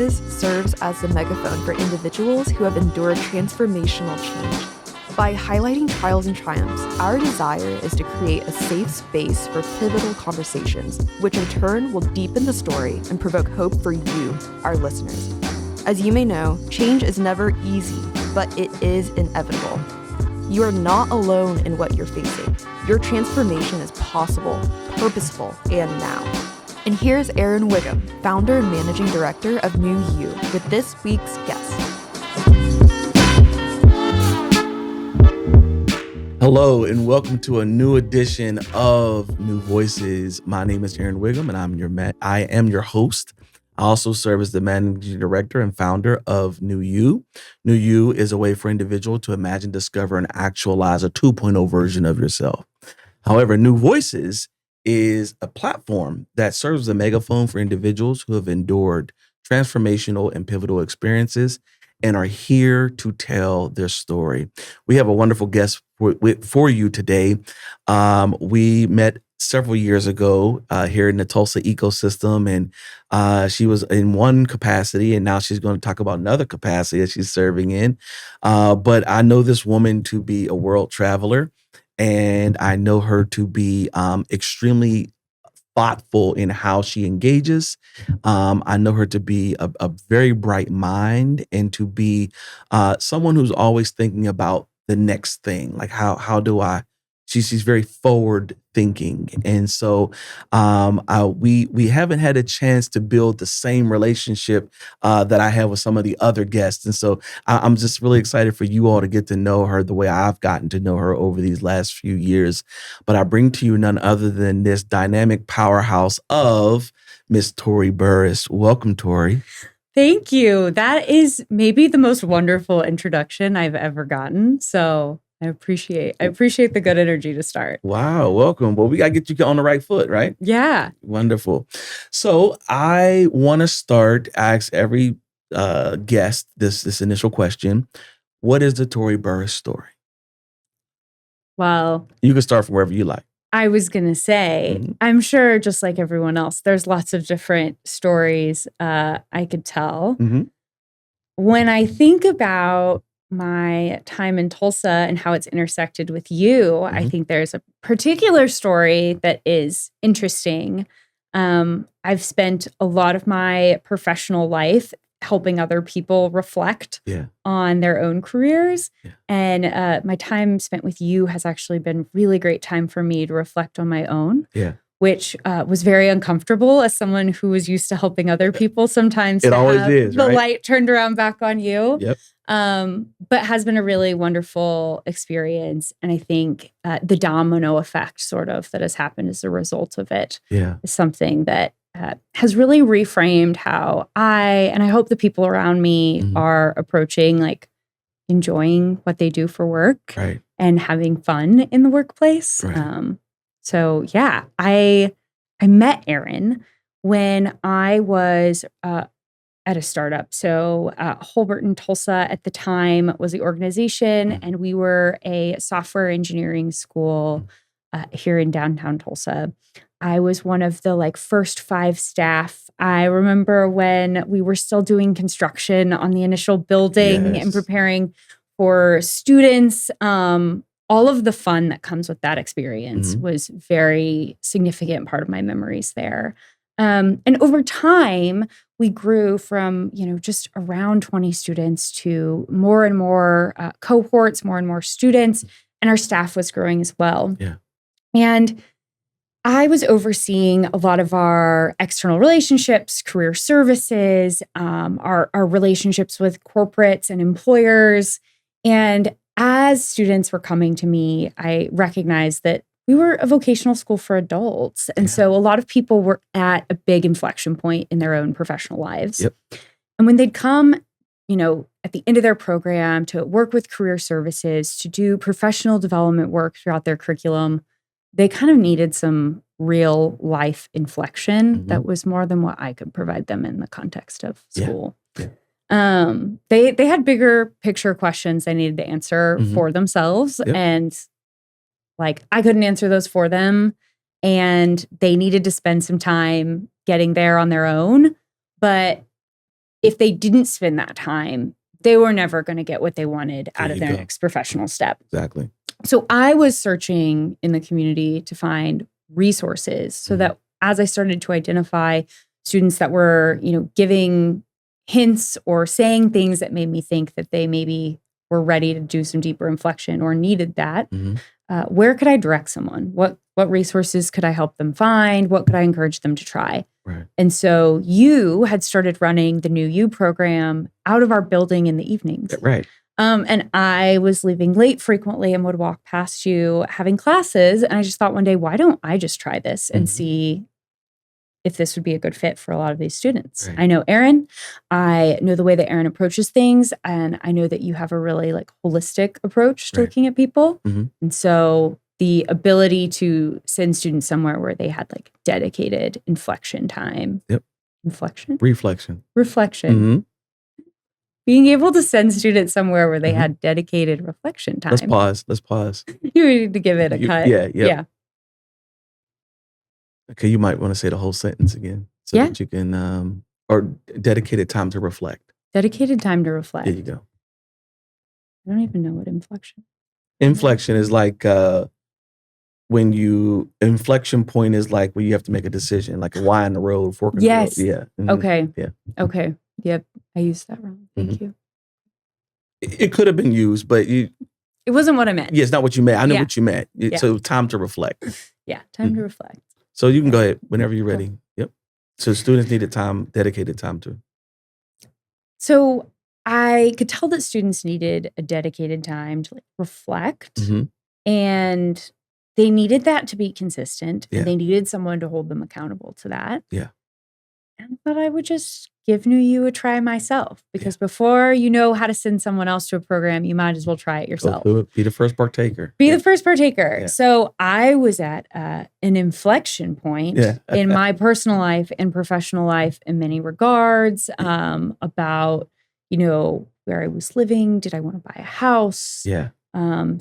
Voices serves as the megaphone for individuals who have endured transformational change. By highlighting trials and triumphs, our desire is to create a safe space for pivotal conversations, which in turn will deepen the story and provoke hope for you, our listeners. As you may know, change is never easy, but it is inevitable. You are not alone in what you're facing. Your transformation is possible, purposeful, and now. And here's Aaron Wiggum, founder and managing director of New You, with this week's guest. Hello, and welcome to a new edition of New Voices. My name is Aaron Wiggum, and I am your host. I also serve as the managing director and founder of New You. New You is a way for individuals to imagine, discover, and actualize a 2.0 version of yourself. However, New Voices is a platform that serves as a megaphone for individuals who have endured transformational and pivotal experiences and are here to tell their story. We have a wonderful guest for you today. We met several years ago here in the Tulsa ecosystem, and she was in one capacity, and now she's going to talk about another capacity that she's serving in. But I know this woman to be a world traveler, and I know her to be extremely thoughtful in how she engages. I know her to be a very bright mind and to be someone who's always thinking about the next thing. Like how do I? She's very forward thinking, and so we haven't had a chance to build the same relationship that I have with some of the other guests, and so I'm just really excited for you all to get to know her the way I've gotten to know her over these last few years. But I bring to you none other than this dynamic powerhouse of Miss Tori Burris. Welcome, Tori. Thank you. That is maybe the most wonderful introduction I've ever gotten. So I appreciate the good energy to start. Wow, welcome. Well, we got to get you on the right foot, right? Yeah. Wonderful. So I want to ask every guest this initial question. What is the Tori Burris story? Well, you can start from wherever you like. I was going to say, I'm sure just like everyone else, there's lots of different stories I could tell. When I think about my time in Tulsa and how it's intersected with you, I think there's a particular story that is interesting. I've spent a lot of my professional life helping other people reflect on their own careers. And my time spent with you has actually been really great time for me to reflect on my own. Which was very uncomfortable as someone who was used to helping other people. Sometimes it always is, the right? light turned around back on you. Yep. But has been a really wonderful experience. And I think the domino effect sort of that has happened as a result of it is something that has really reframed how I hope the people around me are approaching, like enjoying what they do for work and having fun in the workplace. So yeah, I met Aaron when I was at a startup. So Holberton, Tulsa at the time was the organization, and we were a software engineering school here in downtown Tulsa. I was one of the first 5 staff. I remember when we were still doing construction on the initial building and preparing for students. All of the fun that comes with that experience was very significant part of my memories there. And over time, we grew from, just around 20 students to more and more cohorts, more and more students, and our staff was growing as well. And I was overseeing a lot of our external relationships, career services, our relationships with corporates and employers. And as students were coming to me, I recognized that we were a vocational school for adults. And so a lot of people were at a big inflection point in their own professional lives. And when they'd come, at the end of their program to work with career services, to do professional development work throughout their curriculum, they kind of needed some real life inflection that was more than what I could provide them in the context of school. They had bigger picture questions they needed to answer for themselves. And I couldn't answer those for them. And they needed to spend some time getting there on their own. But if they didn't spend that time, they were never going to get what they wanted out of their next professional step. Exactly. So I was searching in the community to find resources so that as I started to identify students that were, giving hints or saying things that made me think that they maybe were ready to do some deeper inflection or needed that, where could I direct someone? What resources could I help them find? What could I encourage them to try? Right. And so you had started running the New You program out of our building in the evenings. Right. And I was leaving late frequently and would walk past you having classes. And I just thought one day, why don't I just try this and see if this would be a good fit for a lot of these students? Right. I know Aaron. I know the way that Aaron approaches things. And I know that you have a really holistic approach to looking at people. And so the ability to send students somewhere where they had dedicated inflection time. Yep. Inflection? Reflection. Being able to send students somewhere where they had dedicated reflection time. Let's pause. You need to give it a cut. Yeah. Okay, you might want to say the whole sentence again so that you can, or dedicated time to reflect. Dedicated time to reflect. There you go. I don't even know what inflection. Inflection is inflection point is when you have to make a decision, like a Y in the road, fork in the road. Yeah. Okay. Yeah. Okay. Yep. I used that wrong. Thank you. It could have been used, but it wasn't what I meant. Yeah, it's not what you meant. I know what you meant. So time to reflect. Yeah, time to reflect. So you can go ahead whenever you're ready. Cool. Yep. So students needed dedicated time to. So I could tell that students needed a dedicated time to reflect, and they needed that to be consistent, and they needed someone to hold them accountable to that. Yeah. And I thought I would just give New You a try myself, because before you know how to send someone else to a program, you might as well try it yourself. Go through it. Be the first partaker. The first partaker. Yeah. So I was at an inflection point in my personal life and professional life in many regards, about, where I was living. Did I want to buy a house? Yeah.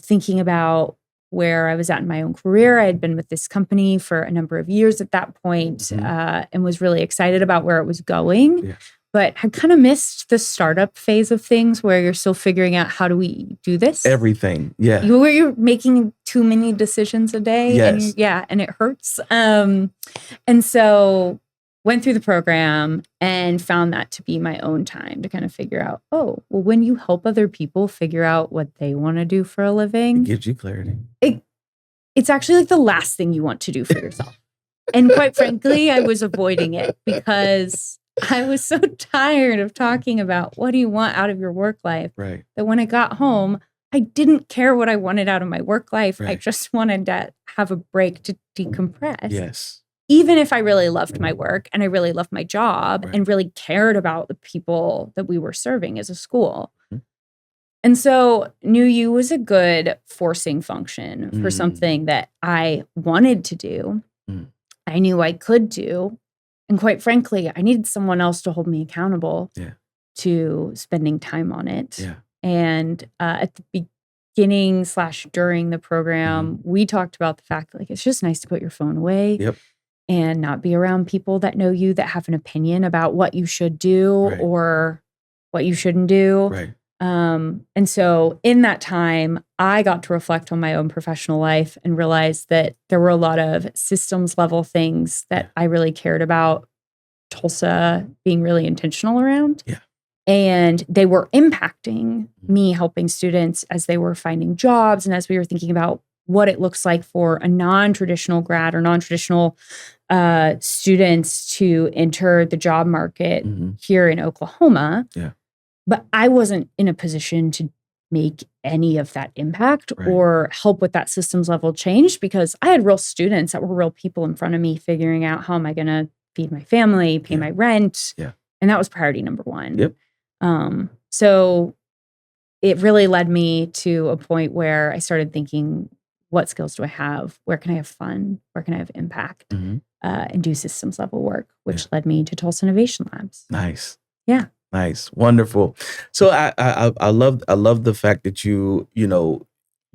Thinking about where I was at in my own career. I had been with this company for a number of years at that point, and was really excited about where it was going, but had kind of missed the startup phase of things where you're still figuring out, how do we do this? Everything. Yeah. Where you're making too many decisions a day. Yes. And it hurts. And so went through the program and found that to be my own time to kind of figure out, when you help other people figure out what they want to do for a living, it gives you clarity. It's actually the last thing you want to do for yourself. And quite frankly, I was avoiding it because I was so tired of talking about what do you want out of your work life, right, that when I got home, I didn't care what I wanted out of my work life. Right. I just wanted to have a break to decompress. Yes. Even if I really loved my work and I really loved my job and really cared about the people that we were serving as a school. And so New You was a good forcing function for something that I wanted to do. I knew I could do. And quite frankly, I needed someone else to hold me accountable to spending time on it. Yeah. And at the beginning / during the program, we talked about the fact that it's just nice to put your phone away. Yep. And not be around people that know you, that have an opinion about what you should do or what you shouldn't do. Right. And so in that time, I got to reflect on my own professional life and realized that there were a lot of systems level things that I really cared about Tulsa being really intentional around. Yeah. And they were impacting me helping students as they were finding jobs and as we were thinking about what it looks like for a non-traditional grad or non-traditional students to enter the job market here in Oklahoma. Yeah. But I wasn't in a position to make any of that impact or help with that systems level change because I had real students that were real people in front of me figuring out how am I going to feed my family, pay my rent. Yeah. And that was priority number one. Yep. So it really led me to a point where I started thinking, what skills do I have? Where can I have fun? Where can I have impact? And do systems level work, which led me to Tulsa Innovation Labs. Nice. Yeah. Nice. Wonderful. So I love the fact that you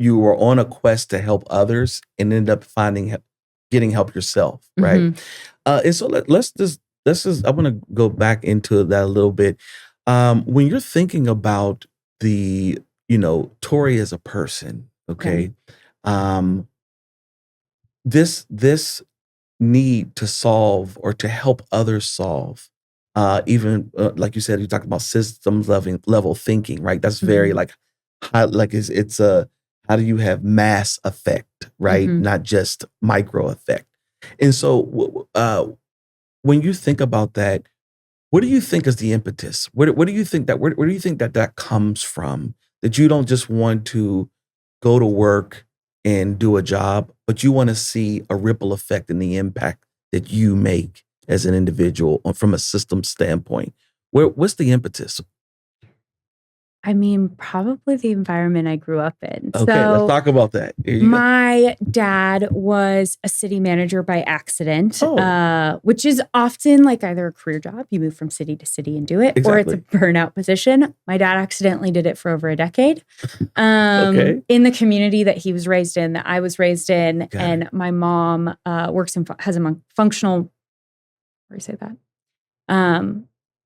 were on a quest to help others and ended up getting help yourself. Right. And so let's just I want to go back into that a little bit. When you're thinking about Tori as a person, okay, um, this need to solve or to help others solve, even like you said, you talked about systems level thinking, right? That's very like high, like it's a how do you have mass effect, right? Not just micro effect. And so, when you think about that, what do you think is the impetus? What do you think where do you think that comes from? That you don't just want to go to work and do a job, but you want to see a ripple effect in the impact that you make as an individual from a system standpoint. What's the impetus? I mean, probably the environment I grew up in. Okay, let's talk about that. Here you go. My dad was a city manager by accident, Oh. Which is often like either a career job, you move from city to city and do it, or it's a burnout position. My dad accidentally did it for over a decade Okay. in the community that he was raised in, that I was raised in. And my mom has a functional, how do you say that?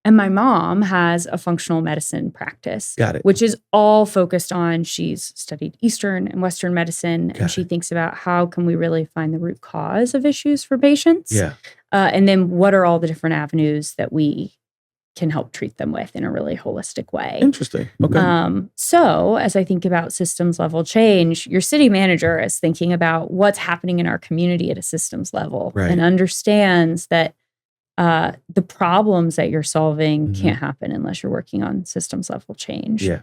And my mom has a functional medicine practice, which is all focused on, she's studied Eastern and Western medicine, and she thinks about how can we really find the root cause of issues for patients? Yeah. And then what are all the different avenues that we can help treat them with in a really holistic way? Interesting. Okay. So as I think about systems level change, your city manager is thinking about what's happening in our community at a systems level and understands that the problems that you're solving can't happen unless you're working on systems level change. Yeah.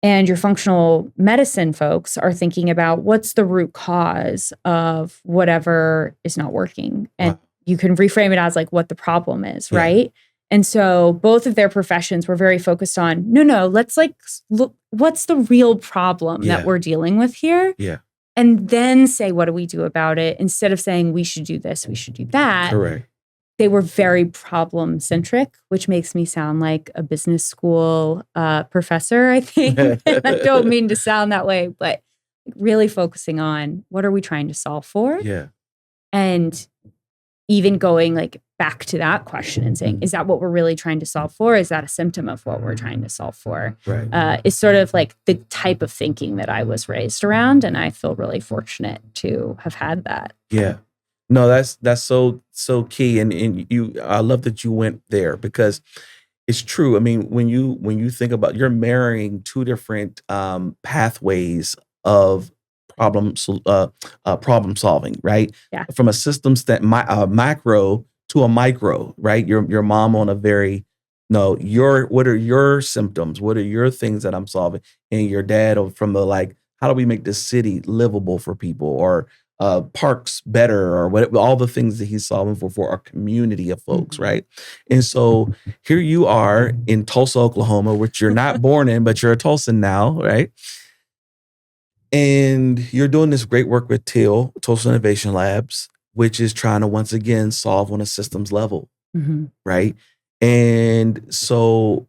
And your functional medicine folks are thinking about what's the root cause of whatever is not working. And you can reframe it as like what the problem is, right? And so both of their professions were very focused on, no, let's like look, what's the real problem that we're dealing with here? Yeah. And then say, what do we do about it? Instead of saying we should do this, we should do that. Correct. They were very problem centric, which makes me sound like a business school professor, I think. I don't mean to sound that way, but really focusing on what are we trying to solve for? Yeah. And even going like back to that question and saying, is that what we're really trying to solve for? Is that a symptom of what we're trying to solve for? Right. Is sort of like the type of thinking that I was raised around. And I feel really fortunate to have had that. Yeah. No, that's so key. And I love that you went there because it's true. I mean, when you think about, you're marrying two different pathways of problem solving, right? Yeah. From a system macro to a micro, right? Your mom on a very what are your symptoms? What are your things that I'm solving? And your dad from the like, how do we make this city livable for people, or parks better, or what, all the things that he's solving for our community of folks, right? And so here you are in Tulsa, Oklahoma, which you're not born in, but you're a Tulsan now, right? And you're doing this great work with Tulsa Innovation Labs, which is trying to once again solve on a systems level, right? And so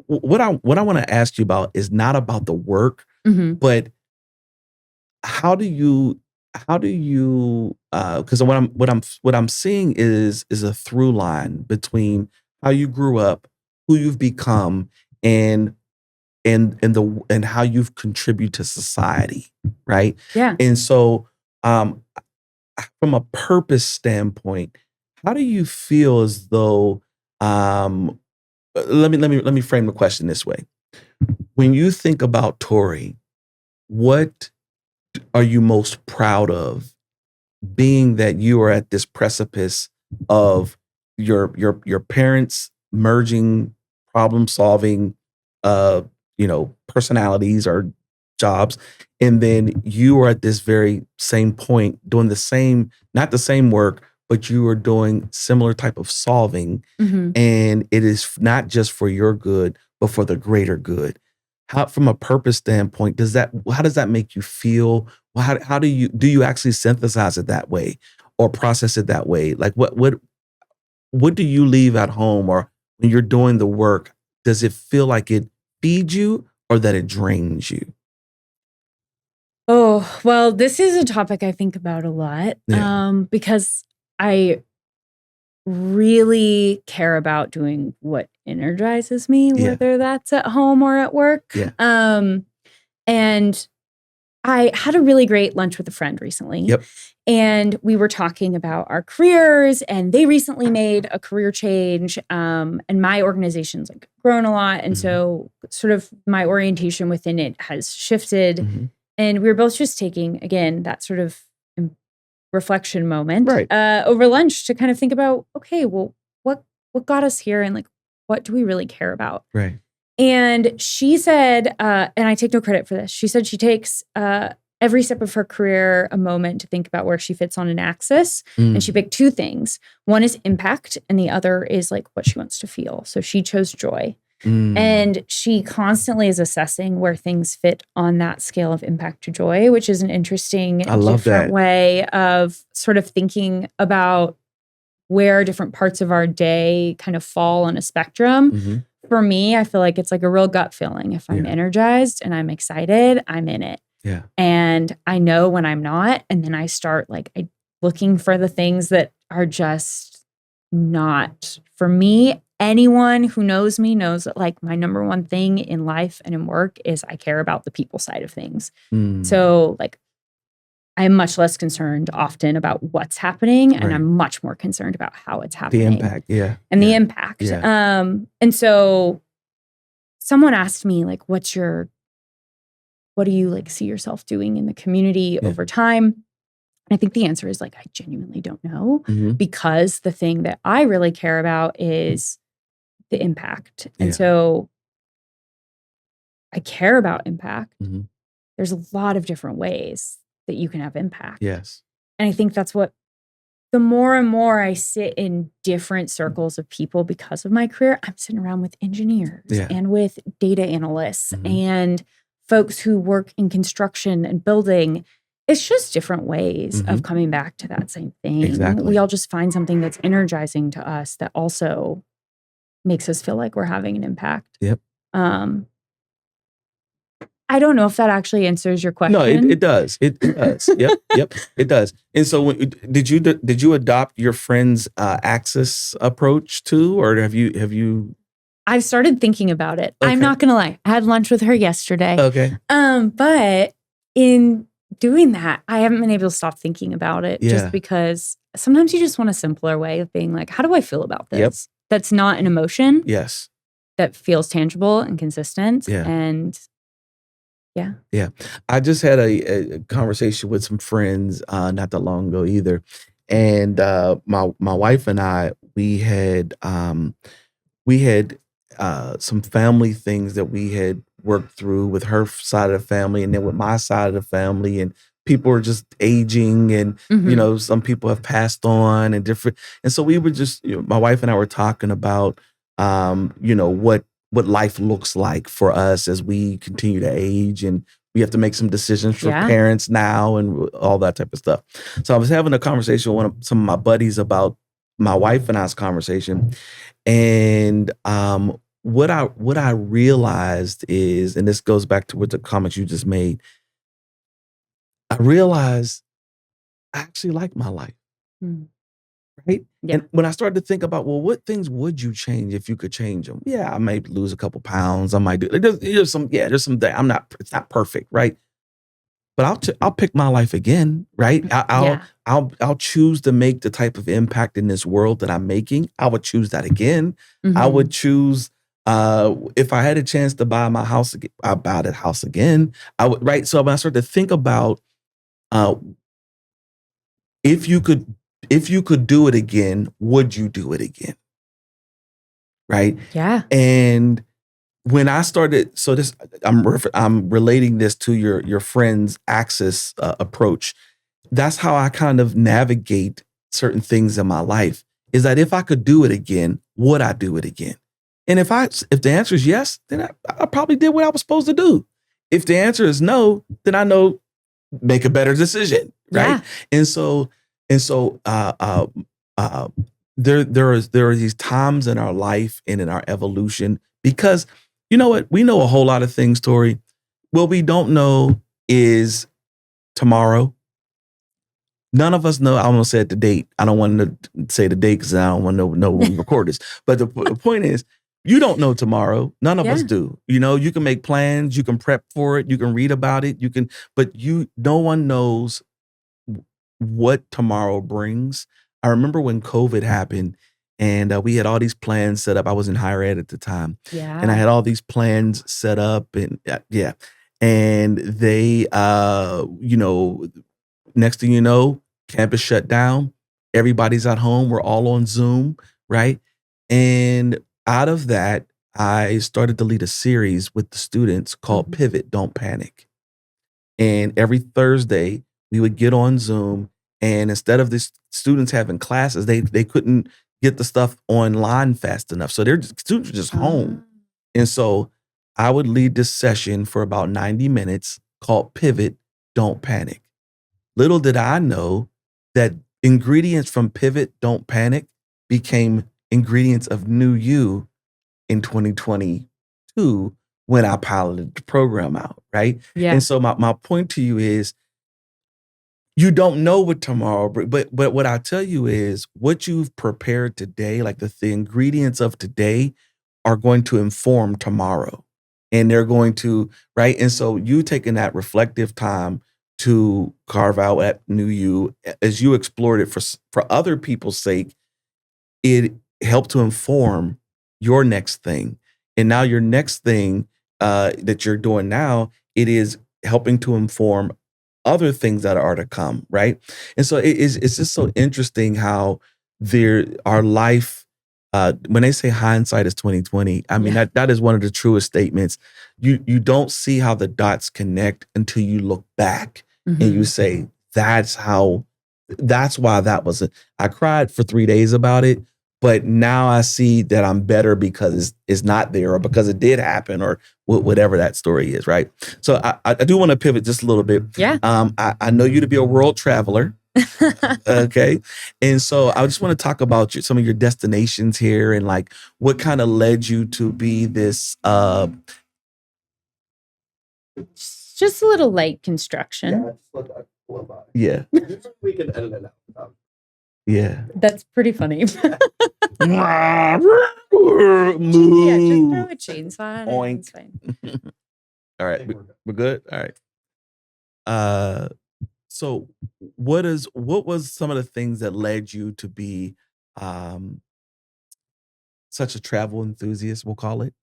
what I want to ask you about is not about the work, but how do you because what I'm seeing is a through line between how you grew up, who you've become, and how you've contributed to society, right? Yeah. And so from a purpose standpoint, how do you feel as though let me frame the question this way. When you think about Tori, what are you most proud of, being that you are at this precipice of your parents merging problem solving personalities or jobs, and then you are at this very same point doing the same, not the same work, but you are doing similar type of solving, and it is not just for your good but for the greater good. How, from a purpose standpoint, how does that make you feel? How do you actually synthesize it that way or process it that way? Like what do you leave at home, or when you're doing the work, does it feel like it feeds you or that it drains you? Oh, well, this is a topic I think about a lot, because I really care about doing what energizes me, whether that's at home or at work. And I had a really great lunch with a friend recently. And we were talking about our careers, and they recently made a career change. And my organization's like grown a lot. And so sort of my orientation within it has shifted. And we were both just taking, again, that sort of reflection moment over lunch to kind of think about, okay, well, what got us here, and like, what do we really care about? And she said, and I take no credit for this, she said she takes every step of her career a moment to think about where she fits on an axis. And she picked two things. One is impact, and the other is like what she wants to feel. So she chose joy. And she constantly is assessing where things fit on that scale of impact to joy, which is an interesting, different way of sort of thinking about where different parts of our day kind of fall on a spectrum. For me, I feel like it's like a real gut feeling. If I'm energized and I'm excited, I'm in it. And I know when I'm not. And then I start looking for the things that are just not for me. Anyone who knows me knows that like my number one thing in life and in work is I care about the people side of things. So like I'm much less concerned often about what's happening, and I'm much more concerned about how it's happening. The impact, and the impact. And so someone asked me like, what do you like see yourself doing in the community over time? And I think the answer is like, I genuinely don't know, because the thing that I really care about is the impact. And so I care about impact. There's a lot of different ways that you can have impact. And I think that's what, the more and more I sit in different circles of people because of my career, I'm sitting around with engineers and with data analysts and folks who work in construction and building. It's just different ways of coming back to that same thing. We all just find something that's energizing to us that also makes us feel like we're having an impact. I don't know if that actually answers your question. No, it does. It does. Yep, it does. And so, did you adopt your friend's axis approach too, or have you? I've started thinking about it. Okay. I'm not gonna lie. I had lunch with her yesterday. Okay. But in doing that, I haven't been able to stop thinking about it, just because sometimes you just want a simpler way of being like, how do I feel about this? That's not an emotion. That feels tangible and consistent. And I just had a conversation with some friends not that long ago either, and my wife and I, we had some family things that we had worked through with her side of the family, and then with my side of the family, and people are just aging, and you know, some people have passed on and different, and so we were just, my wife and I were talking about you know, what life looks like for us as we continue to age, and we have to make some decisions for parents now and all that type of stuff. So I was having a conversation with some of my buddies about my wife and I's conversation, and what I realized is, and this goes back to what the comments you just made, I realized I actually like my life. Right? And when I started to think about, well, what things would you change if you could change them? Yeah, I might lose a couple pounds. I might do. There's some that it's not perfect, right? But I'll pick my life again, right? I'll choose to make the type of impact in this world that I'm making. I would choose that again. I would choose, if I had a chance to buy my house again, I'd buy that house again. I would, right? So when I started to think about, if you could do it again, would you do it again? Right? And when I started, so this, I'm relating this to your friend's axis approach. That's how I kind of navigate certain things in my life, is that if I could do it again, would I do it again? And if the answer is yes, then I probably did what I was supposed to do. If the answer is no, then I know, make a better decision, right? And so there are these times in our life and in our evolution, because you know what? We know a whole lot of things, Tori. What we don't know is tomorrow. None of us know. I almost said the date. I don't want to say the date because I don't want to know when we record this. But the point is, you don't know tomorrow. None of us do. You can make plans. You can prep for it. You can read about it. But no one knows what tomorrow brings. I remember when COVID happened and we had all these plans set up. I was in higher ed at the time. Yeah. And I had all these plans set up and And they, next thing you know, campus shut down. Everybody's at home. We're all on Zoom, right? And out of that, I started to lead a series with the students called Pivot, Don't Panic. And every Thursday, we would get on Zoom. And instead of the students having classes, they couldn't get the stuff online fast enough. So students were just home. And so I would lead this session for about 90 minutes called Pivot, Don't Panic. Little did I know that ingredients from Pivot, Don't Panic became ingredients of New You in 2022 when I piloted the program out, right? Yeah. And so my point to you is, you don't know what tomorrow brings, but what I tell you is what you've prepared today, like the ingredients of today are going to inform tomorrow. And they're going to, right? And so you taking that reflective time to carve out at New You, as you explored it for other people's sake, it helped to inform your next thing. And now your next thing that you're doing now, it is helping to inform other things that are to come, right? And so it's just so interesting how our life, when they say hindsight is 2020, I mean, that is one of the truest statements. You don't see how the dots connect until you look back and you say, that's why that was I cried for 3 days about it, but now I see that I'm better because it's not there or because it did happen or whatever that story is, right? So I do want to pivot just a little bit. Yeah. I know you to be a world traveler. Okay. And so I just want to talk about some of your destinations here and like what kind of led you to be this just a little light construction. Yeah. We can edit it out. Yeah. That's pretty funny. Move. Yeah, just throw a chainsaw. Oink. It's fine. All right. We're good. All right. So what was some of the things that led you to be such a travel enthusiast, we'll call it,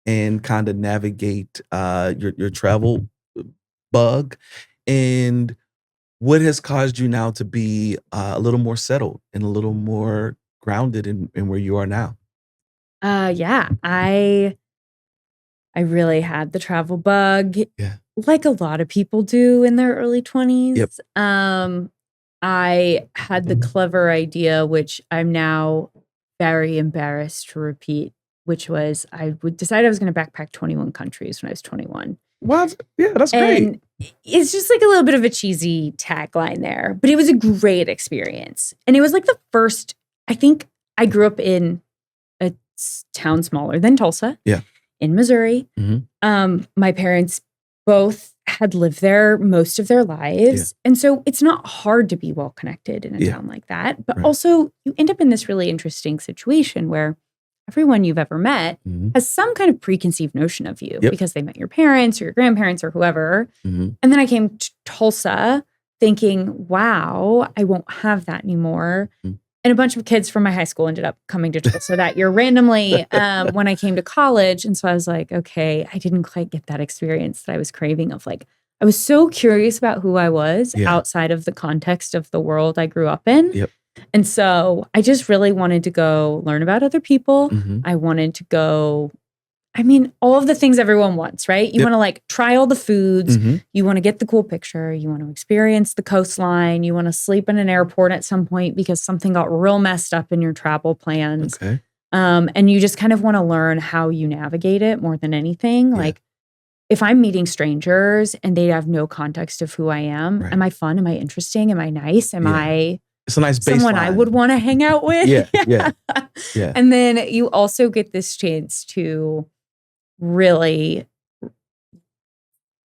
and kind of navigate your travel bug? And what has caused you now to be a little more settled and a little more grounded in where you are now? Yeah, I really had the travel bug. Yeah. Like a lot of people do in their early 20s. Yep. I had the clever idea, which I'm now very embarrassed to repeat, which was I would decide I was going to backpack 21 countries when I was 21. What? Yeah, that's great. And it's just like a little bit of a cheesy tagline there, but it was a great experience. And it was like the first, I think I grew up in a town smaller than Tulsa. Yeah. In Missouri. My parents both had lived there most of their lives. And so it's not hard to be well connected in a town like that. But also you end up in this really interesting situation where everyone you've ever met has some kind of preconceived notion of you because they met your parents or your grandparents or whoever. And then I came to Tulsa thinking, wow, I won't have that anymore. And a bunch of kids from my high school ended up coming to Tulsa that year randomly when I came to college. And so I was like, okay, I didn't quite get that experience that I was craving of like, I was so curious about who I was outside of the context of the world I grew up in. And so I just really wanted to go learn about other people. I wanted to go, I mean, all of the things everyone wants, right? You want to like try all the foods. You want to get the cool picture. You want to experience the coastline. You want to sleep in an airport at some point because something got real messed up in your travel plans. Okay. And you just kind of want to learn how you navigate it more than anything. Like if I'm meeting strangers and they have no context of who I am, am I fun? Am I interesting? Am I nice? Am I it's a nice baseline. Someone I would want to hang out with? Yeah. And then you also get this chance to really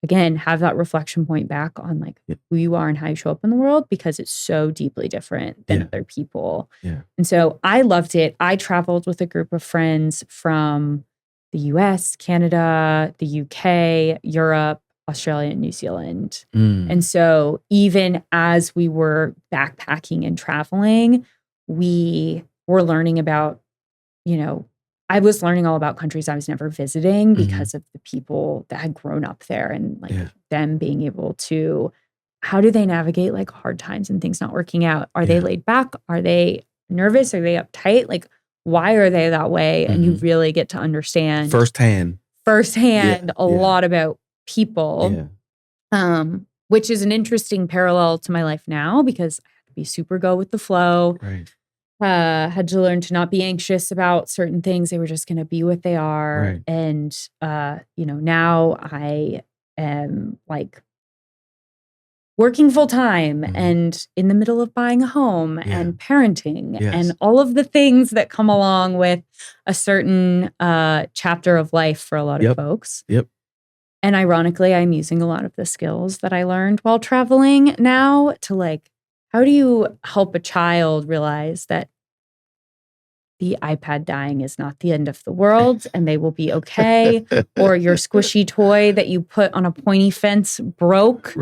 again, have that reflection point back on like who you are and how you show up in the world, because it's so deeply different than other people. And so I loved it. I traveled with a group of friends from the US, Canada, the UK, Europe, Australia, and New Zealand. And so even as we were backpacking and traveling, we were learning about, I was learning all about countries I was never visiting because of the people that had grown up there, and like them being able to, how do they navigate like hard times and things not working out? Are they laid back? Are they nervous? Are they uptight? Like, why are they that way? And you really get to understand firsthand a lot about people, which is an interesting parallel to my life now, because I have to be super go with the flow. Had to learn to not be anxious about certain things. They were just going to be what they are. And, now I am like working full time and in the middle of buying a home and parenting and all of the things that come along with a certain chapter of life for a lot of folks. And ironically, I'm using a lot of the skills that I learned while traveling now to like, how do you help a child realize that the iPad dying is not the end of the world and they will be okay? Or your squishy toy that you put on a pointy fence broke.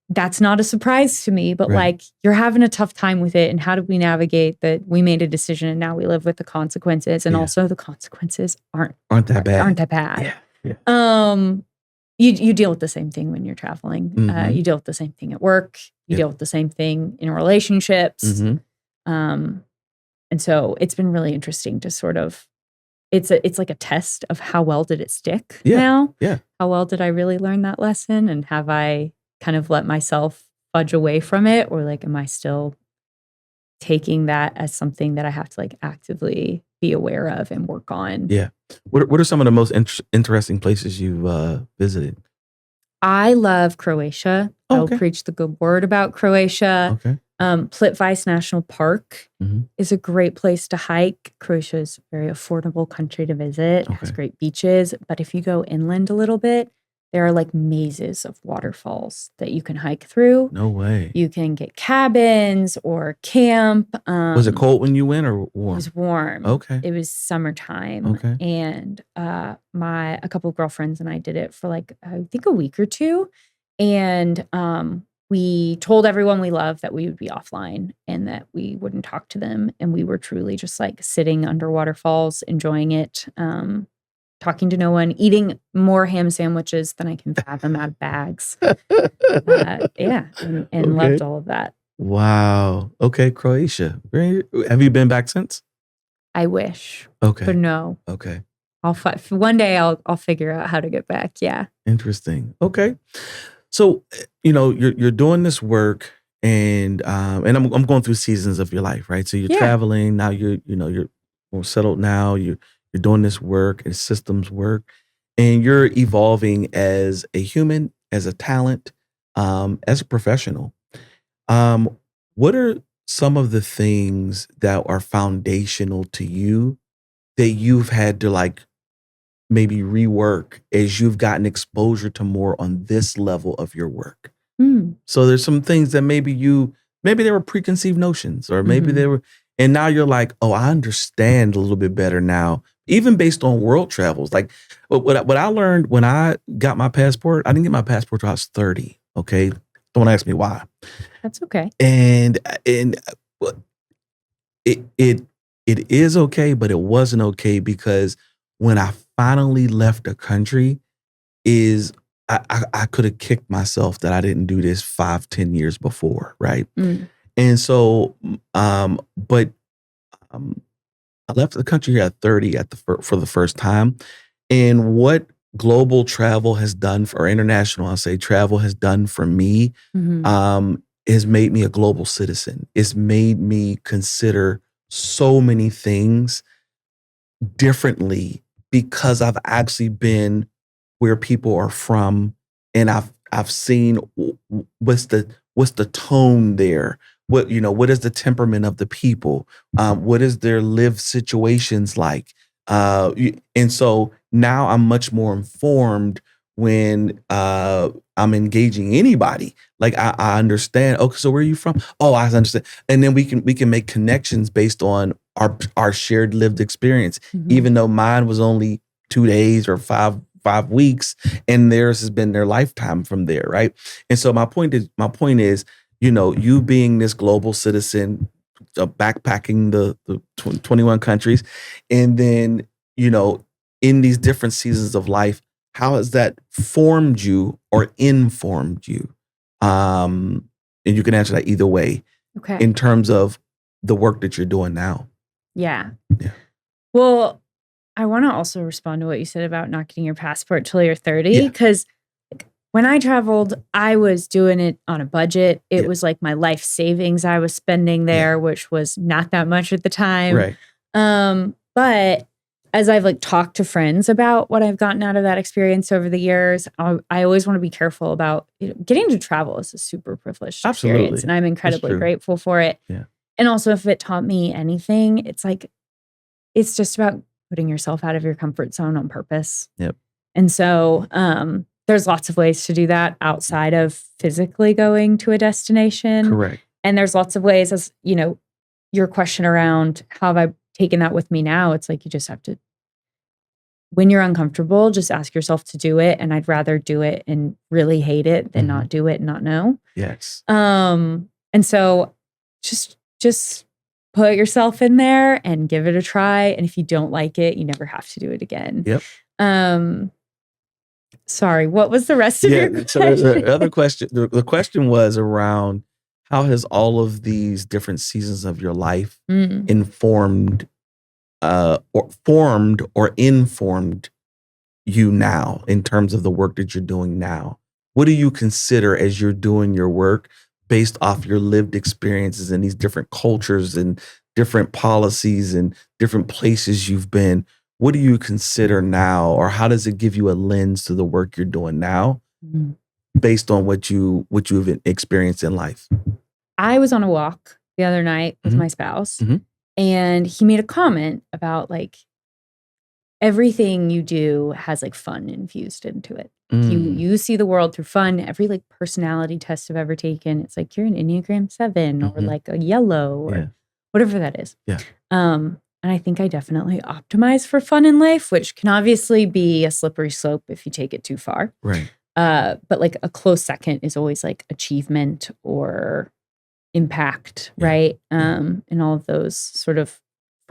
That's not a surprise to me, but like you're having a tough time with it. And how do we navigate that we made a decision and now we live with the consequences? And also the consequences aren't that bad. You deal with the same thing when you're traveling. You deal with the same thing at work. You deal with the same thing in relationships. And so it's been really interesting to sort of, it's like a test of how well did it stick now? How well did I really learn that lesson? And have I kind of let myself fudge away from it? Or like, am I still taking that as something that I have to like actively be aware of and work on? What are some of the most interesting places you've visited? I love Croatia. I'll preach the good word about Croatia. Plitvice National Park is a great place to hike. Croatia is a very affordable country to visit. It has great beaches. But if you go inland a little bit, there are like mazes of waterfalls that you can hike through. No way. You can get cabins or camp. Was it cold when you went or warm? It was warm. It was summertime. And a couple of girlfriends and I did it for like, I think a week or two. And we told everyone we loved that we would be offline and that we wouldn't talk to them. And we were truly just like sitting under waterfalls, enjoying it, talking to no one, eating more ham sandwiches than I can fathom out of bags. And loved all of that. Wow. Okay, Croatia. Have you been back since? I wish. But no. One day I'll figure out how to get back. Interesting. Okay. So, you're doing this work and I'm going through seasons of your life, right? So you're traveling now, you're more settled now, you're doing this work and systems work, and you're evolving as a human, as a talent, as a professional. What are some of the things that are foundational to you that you've had to like maybe rework as you've gotten exposure to more on this level of your work? So there's some things that maybe they were preconceived notions, or maybe they were, and now you're like, oh, I understand a little bit better now, even based on world travels. Like what I learned when I got my passport, I didn't get my passport till I was 30. Okay. Don't ask me why. That's okay. And it is okay, but it wasn't okay because when I finally left the country, I could have kicked myself that I didn't do this 5-10 years before, right? And so, but I left the country here at 30 for the first time, and what global travel has done for, or international, I'll say, travel has done for me, has made me a global citizen. It's made me consider so many things differently because I've actually been where people are from, and I've seen what's the tone there. What is the temperament of the people? What is their lived situations like? And so now I'm much more informed when I'm engaging anybody. Like I understand. Okay, so where are you from? Oh, I understand. And then we can make connections based on our shared lived experience, even though mine was only 2 days or 5 weeks, and theirs has been their lifetime from there, right? And so my point is, you being this global citizen, backpacking the 21 countries, and then in these different seasons of life, how has that formed you or informed you? And you can answer that either way. Okay. In terms of the work that you're doing now. Yeah. Yeah. Well, I want to also respond to what you said about not getting your passport till you're 30. Because when I traveled, I was doing it on a budget. It was like my life savings I was spending there, which was not that much at the time. Right. But as I've talked to friends about what I've gotten out of that experience over the years, I always want to be careful about getting to travel is a super privileged experience, and I'm incredibly grateful for it. Yeah. And also, if it taught me anything, it's just about putting yourself out of your comfort zone on purpose. Yep. And so there's lots of ways to do that outside of physically going to a destination. Correct. And there's lots of ways, as your question around how have I taken that with me now, it's like you just have to, when you're uncomfortable, just ask yourself to do it. And I'd rather do it and really hate it than not do it and not know. Yes. And so just put yourself in there and give it a try. And if you don't like it, you never have to do it again. Yep. Sorry, what was the rest of your question? So the other question, the question was around how has all of these different seasons of your life informed or informed you now in terms of the work that you're doing now? What do you consider as you're doing your work based off your lived experiences in these different cultures and different policies and different places you've been? What do you consider now, or how does it give you a lens to the work you're doing now based on what you've experienced in life? I was on a walk the other night with my spouse, and he made a comment about everything you do has fun infused into it. You see the world through fun. Every personality test I've ever taken, it's you're an Enneagram 7 or a yellow or whatever that is. Yeah. And I think I definitely optimize for fun in life, which can obviously be a slippery slope if you take it too far. Right. But a close second is always achievement or impact, right? And all of those sort of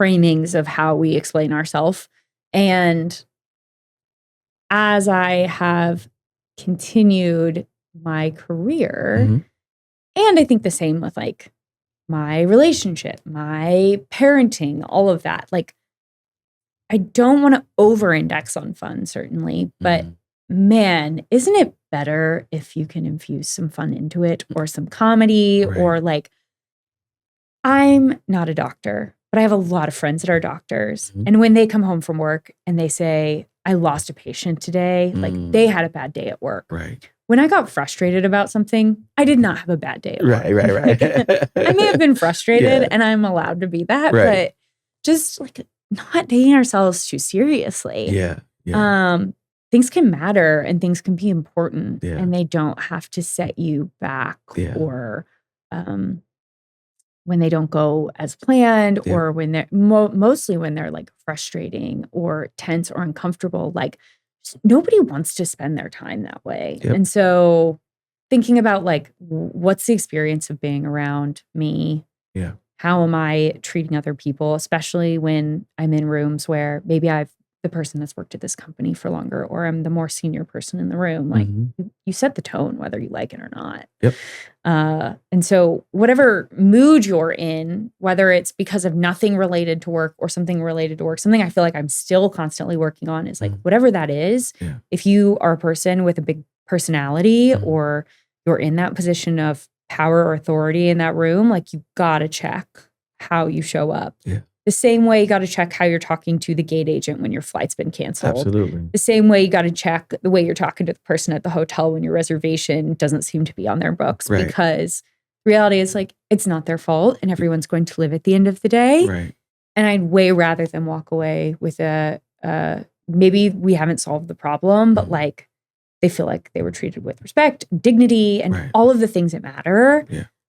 framings of how we explain ourselves. And as I have continued my career, and I think the same with my relationship, my parenting, all of that. I don't want to over-index on fun, certainly, but man, isn't it better if you can infuse some fun into it or some comedy or I'm not a doctor, but I have a lot of friends that are doctors. And when they come home from work and they say, I lost a patient today, they had a bad day at work. Right. When I got frustrated about something, I did not have a bad day at work. Right. I may have been frustrated and I'm allowed to be that, but just not taking ourselves too seriously. Yeah. Things can matter and things can be important and they don't have to set you back or when they don't go as planned or when they're mostly when they're frustrating or tense or uncomfortable, nobody wants to spend their time that way. And so thinking about what's the experience of being around me? Yeah. How am I treating other people, especially when I'm in rooms where maybe I've the person that's worked at this company for longer, or I'm the more senior person in the room. You set the tone, whether you like it or not. Yep. And so whatever mood you're in, whether it's because of nothing related to work or something related to work, something I feel like I'm still constantly working on is whatever that is, if you are a person with a big personality or you're in that position of power or authority in that room, you gotta check how you show up. Yeah. The same way you got to check how you're talking to the gate agent when your flight's been canceled. Absolutely. The same way you got to check the way you're talking to the person at the hotel when your reservation doesn't seem to be on their books. Right. Because reality is it's not their fault and everyone's going to live at the end of the day. Right. And I'd way rather than walk away with maybe we haven't solved the problem, but they feel like they were treated with respect, dignity, and all of the things that matter,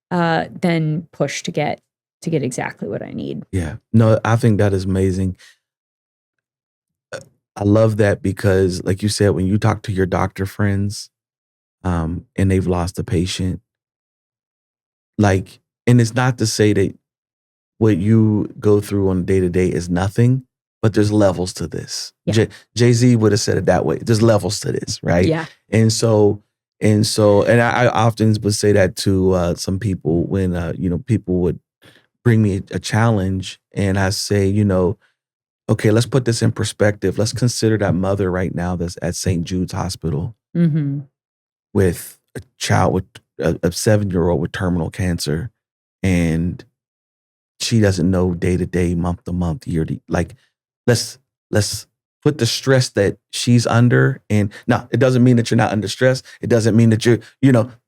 then push to get exactly what I need. Yeah. No, I think that is amazing. I love that because, like you said, when you talk to your doctor friends, and they've lost a patient, like, and it's not to say that what you go through on a day-to-day is nothing, but there's levels to this. Yeah. Jay-Z would have said it that way. There's levels to this, right? Yeah. And I often would say that to some people when people would bring me a challenge, and I say, okay, let's put this in perspective. Let's consider that mother right now that's at St. Jude's Hospital with a child with a 7-year-old with terminal cancer, and she doesn't know day to day, month to month, year to like. Let's put the stress that she's under, and now it doesn't mean that you're not under stress. It doesn't mean that you're,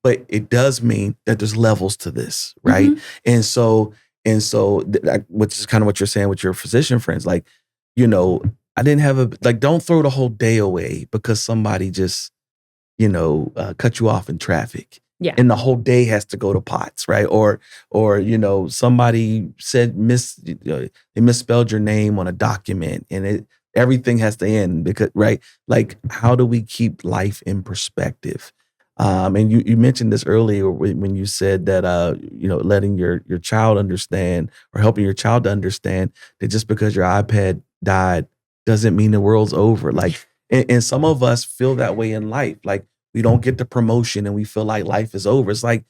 but it does mean that there's levels to this, right? And so, which is kind of what you're saying with your physician friends, like, I didn't have don't throw the whole day away because somebody just, cut you off in traffic. Yeah. And the whole day has to go to pots, right? Or somebody said they misspelled your name on a document, and everything has to end because, right? Like, how do we keep life in perspective? And you mentioned this earlier when you said that letting your child understand, or helping your child to understand that just because your iPad died doesn't mean the world's over. Like, and some of us feel that way in life. Like, we don't get the promotion and we feel like life is over. It's like,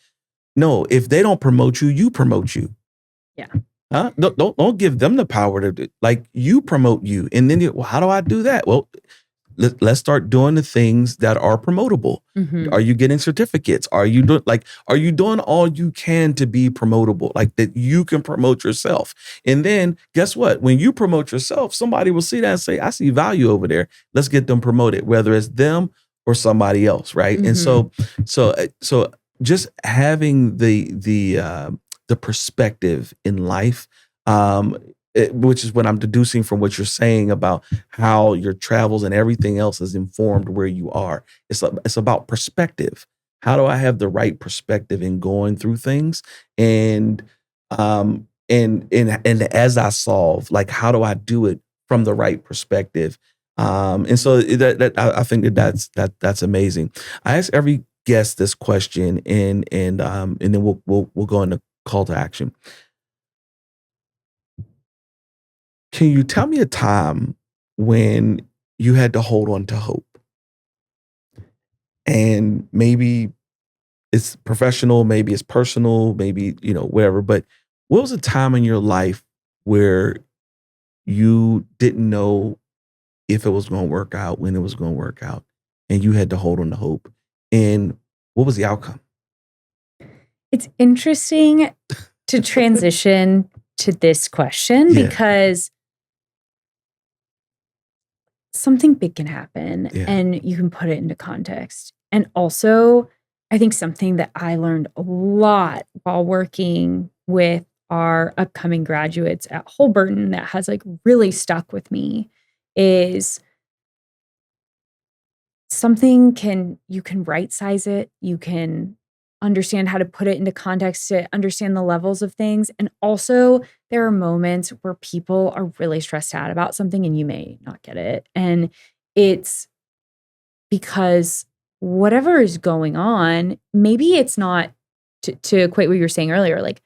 no, if they don't promote you, you promote you. Yeah. Huh? Don't give them the power to, like, you promote you. And then how do I do that? Well, let's start doing the things that are promotable. Are you getting certificates? Are you doing all you can to be promotable? Like, that you can promote yourself. And then guess what? When you promote yourself, somebody will see that and say, I see value over there. Let's get them promoted, whether it's them or somebody else, right? And so just having the perspective in life, which is what I'm deducing from what you're saying about how your travels and everything else has informed where you are. It's about perspective. How do I have the right perspective in going through things? And as I solve, like, how do I do it from the right perspective? And so I think that's amazing. I ask every guest this question, and then we'll go into call to action. Can you tell me a time when you had to hold on to hope? And maybe it's professional, maybe it's personal, maybe, whatever. But what was a time in your life where you didn't know if it was going to work out, when it was going to work out, and you had to hold on to hope? And what was the outcome? It's interesting to transition to this question because something big can happen and you can put it into context. And also, I think something that I learned a lot while working with our upcoming graduates at Holberton that has really stuck with me is you can right size it. You can understand how to put it into context to understand the levels of things. And also, there are moments where people are really stressed out about something and you may not get it. And it's because whatever is going on, maybe it's not, to equate what you were saying earlier, like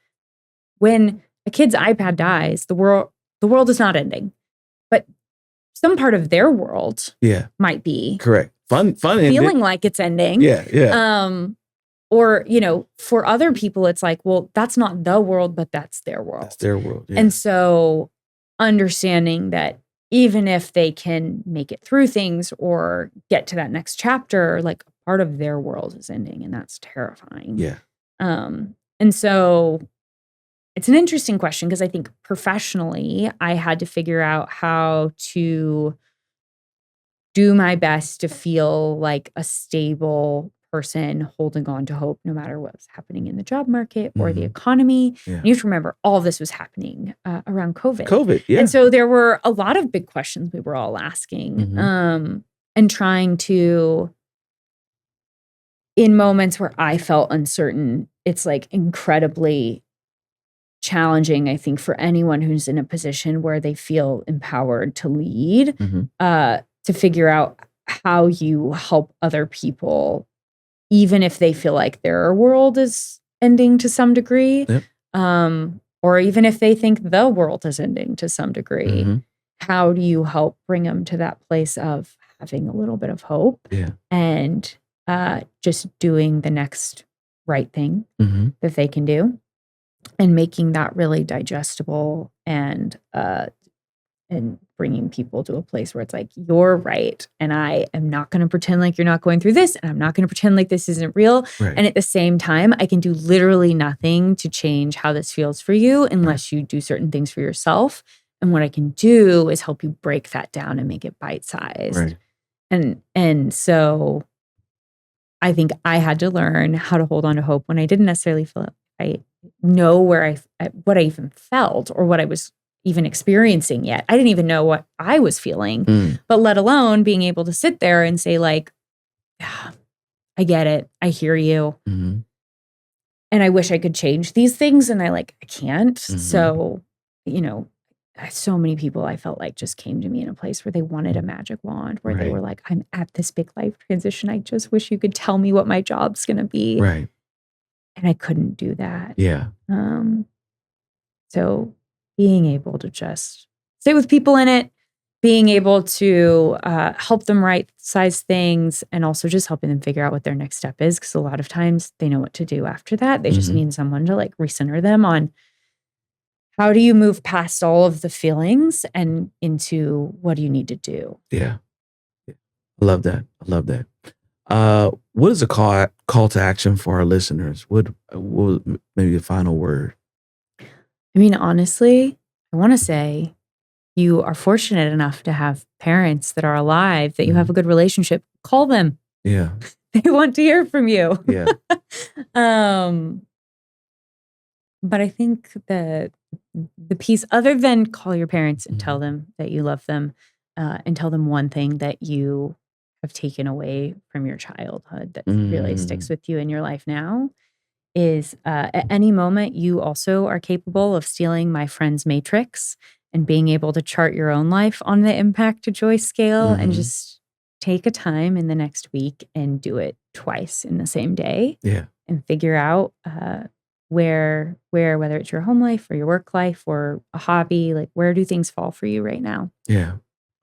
when a kid's iPad dies, the world is not ending. But some part of their world might be. Correct. Fun feeling like it's ending. Or, for other people, it's like, well, that's not the world, but that's their world. That's their world. Yeah. And so understanding that even if they can make it through things or get to that next chapter, like, part of their world is ending, and that's terrifying. Yeah. And so it's an interesting question because I think professionally, I had to figure out how to do my best to feel like a stable person holding on to hope no matter what was happening in the job market or the economy. Yeah. And you have to remember, all of this was happening around COVID. Yeah. And so there were a lot of big questions we were all asking and trying to in moments where I felt uncertain, it's like incredibly challenging, I think, for anyone who's in a position where they feel empowered to lead, to figure out how you help other people, even if they feel like their world is ending to some degree, or even if they think the world is ending to some degree. How do you help bring them to that place of having a little bit of hope and just doing the next right thing that they can do, and making that really digestible, and bringing people to a place where it's like, you're right, and I am not going to pretend like you're not going through this, and I'm not going to pretend like this isn't real. And at the same time, I can do literally nothing to change how this feels for you unless you do certain things for yourself. And what I can do is help you break that down and make it bite-sized. And so I think I had to learn how to hold on to hope when I didn't necessarily feel I know where what I even felt or what I was even experiencing yet. I didn't even know what I was feeling, but let alone being able to sit there and say like, yeah, I get it. I hear you. And I wish I could change these things. And I can't. So, so many people I felt like just came to me in a place where they wanted a magic wand, where they were like, I'm at this big life transition. I just wish you could tell me what my job's going to be. And I couldn't do that. So being able to just stay with people in it, being able to help them right-size things, and also just helping them figure out what their next step is. Because a lot of times they know what to do after that. They just need someone to recenter them on how do you move past all of the feelings and into what do you need to do. I love that. What is a call to action for our listeners? What maybe a final word? I mean, honestly, I want to say you are fortunate enough to have parents that are alive, that you have a good relationship. Call them. They want to hear from you. But I think the piece, other than call your parents and tell them that you love them, and tell them one thing that you have taken away from your childhood that really sticks with you in your life now, is at any moment, you also are capable of stealing my friend's matrix and being able to chart your own life on the impact to joy scale, and just take a time in the next week and do it twice in the same day. And figure out where, whether it's your home life or your work life or a hobby, where do things fall for you right now? I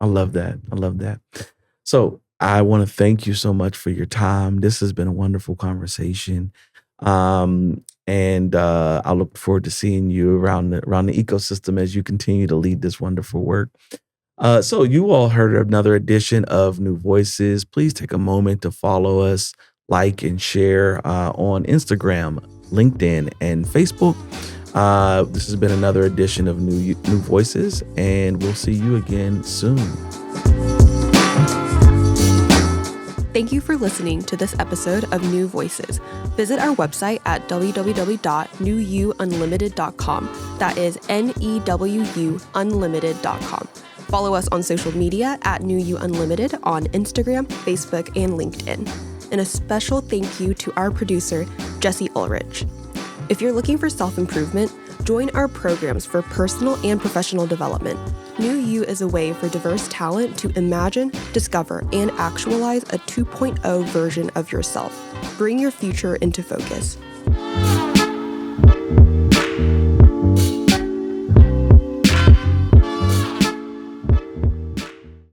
love that. So I want to thank you so much for your time. This has been a wonderful conversation. And I look forward to seeing you around the ecosystem as you continue to lead this wonderful work. So you all heard another edition of New Voices. Please take a moment to follow us, like and share on Instagram, LinkedIn, and Facebook. This has been another edition of New Voices, and we'll see you again soon. Thank you for listening to this episode of New Voices. Visit our website at www.newuunlimited.com. That is NEWU Unlimited.com. Follow us on social media at New You Unlimited on Instagram, Facebook, and LinkedIn. And a special thank you to our producer, Jesse Ulrich. If you're looking for self-improvement, join our programs for personal and professional development. New You is a way for diverse talent to imagine, discover, and actualize a 2.0 version of yourself. Bring your future into focus.